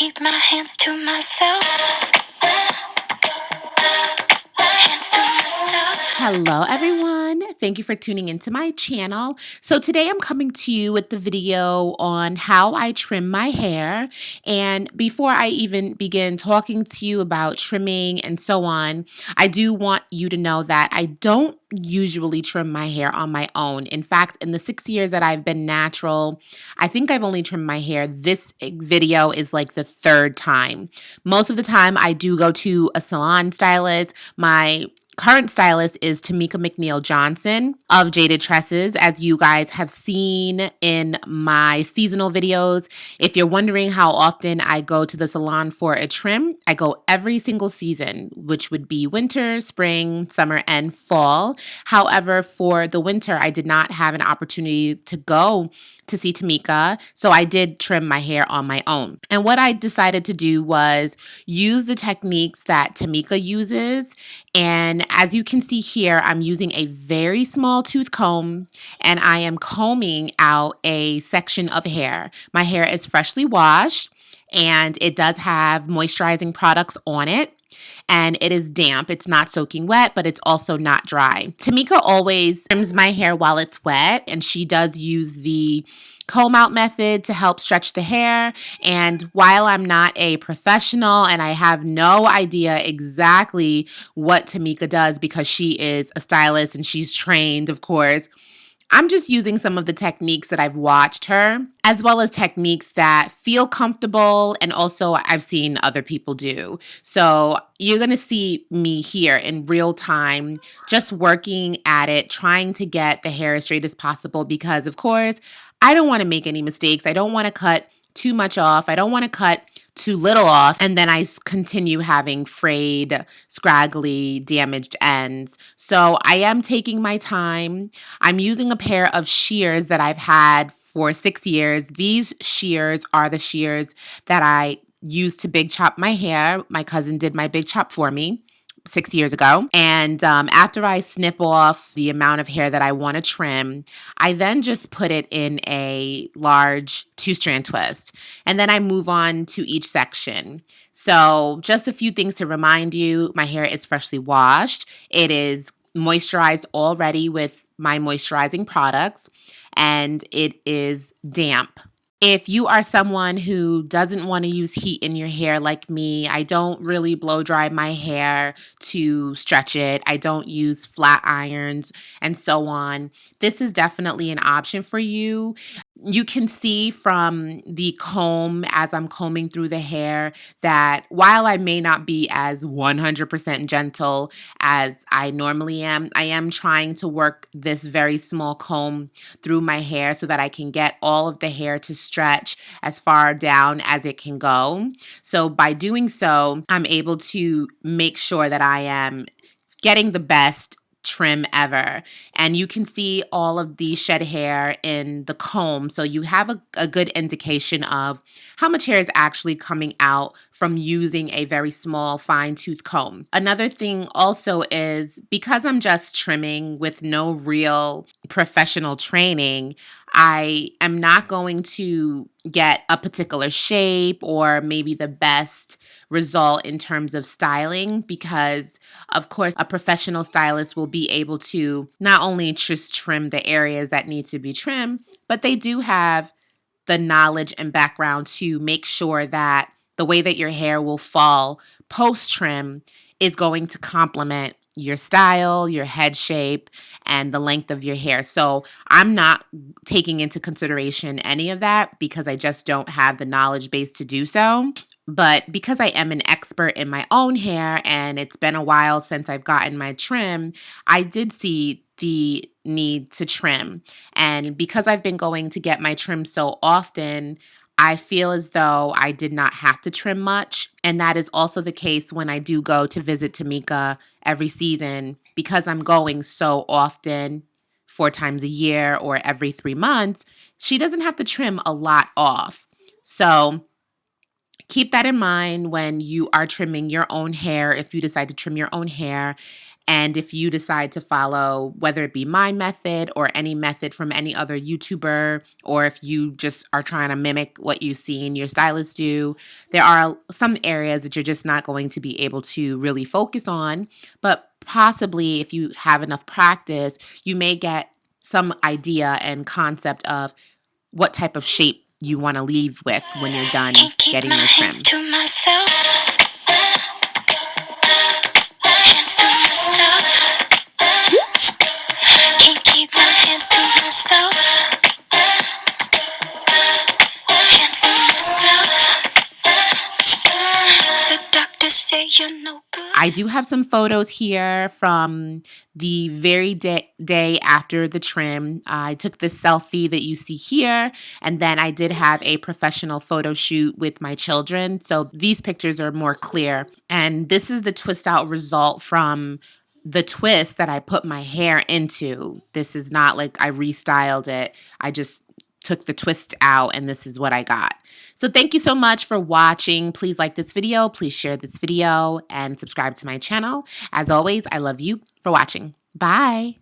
keep my hands to myself. Hands to myself. Hello everyone, thank you for tuning into my channel. So today I'm coming to you with the video on how I trim my hair. And before I even begin talking to you about trimming and so on, I do want you to know that I don't usually trim my hair on my own. In fact, in the 6 years that I've been natural, I think I've only trimmed my hair. This video is like the third time. Most of the time I do go to a salon stylist. My current stylist is Tamika McNeil Johnson of Jaded Tresses, as you guys have seen in my seasonal videos. If you're wondering how often I go to the salon for a trim, I go every single season, which would be winter, spring, summer, and fall. However, for the winter, I did not have an opportunity to go to see Tamika, so I did trim my hair on my own. And what I decided to do was use the techniques that Tamika uses. And as you can see here, I'm using a very small tooth comb and I am combing out a section of hair. My hair is freshly washed and it does have moisturizing products on it. And it is damp. It's not soaking wet, but it's also not dry. Tamika always trims my hair while it's wet, and she does use the comb out method to help stretch the hair. And while I'm not a professional and I have no idea exactly what Tamika does because she is a stylist and she's trained, of course, I'm just using some of the techniques that I've watched her, as well as techniques that feel comfortable and also I've seen other people do. So you're going to see me here in real time, just working at it, trying to get the hair as straight as possible because, of course, I don't want to make any mistakes. I don't want to cut too much off. I don't want to cut too little off, and then I continue having frayed, scraggly, damaged ends. So I am taking my time. I'm using a pair of shears that I've had for 6 years. These shears are the shears that I used to big chop my hair. My cousin did my big chop for me 6 years ago. And after I snip off the amount of hair that I want to trim, I then just put it in a large 2-strand twist. And then I move on to each section. So just a few things to remind you, my hair is freshly washed. It is moisturized already with my moisturizing products, and it is damp. If you are someone who doesn't want to use heat in your hair like me, I don't really blow dry my hair to stretch it. I don't use flat irons and so on. This is definitely an option for you. You can see from the comb as I'm combing through the hair that while I may not be as 100% gentle as I normally am, I am trying to work this very small comb through my hair so that I can get all of the hair to stretch as far down as it can go. So by doing so, I'm able to make sure that I am getting the best trim ever. And you can see all of the shed hair in the comb. So you have a good indication of how much hair is actually coming out from using a very small fine tooth comb. Another thing also is because I'm just trimming with no real professional training, I am not going to get a particular shape or maybe the best result in terms of styling because, of course, a professional stylist will be able to not only just trim the areas that need to be trimmed, but they do have the knowledge and background to make sure that the way that your hair will fall post-trim is going to complement your style, your head shape, and the length of your hair. So I'm not taking into consideration any of that because I just don't have the knowledge base to do so. But because I am an expert in my own hair and it's been a while since I've gotten my trim, I did see the need to trim. And because I've been going to get my trim so often, I feel as though I did not have to trim much. And that is also the case when I do go to visit Tamika every season because I'm going so often, 4 times a year or every 3 months, she doesn't have to trim a lot off. So keep that in mind when you are trimming your own hair, if you decide to trim your own hair. And if you decide to follow, whether it be my method or any method from any other YouTuber, or if you just are trying to mimic what you've seen your stylist do, there are some areas that you're just not going to be able to really focus on. But possibly if you have enough practice, you may get some idea and concept of what type of shape you want to leave with when you're done getting your trim. I do have some photos here from the very day after the trim. I took this selfie that you see here, and then I did have a professional photo shoot with my children. So these pictures are more clear. And this is the twist out result from the twist that I put my hair into. This is not like I restyled it. I just took the twist out, and this is what I got. So thank you so much for watching. Please like this video, please share this video, and subscribe to my channel. As always, I love you for watching. Bye.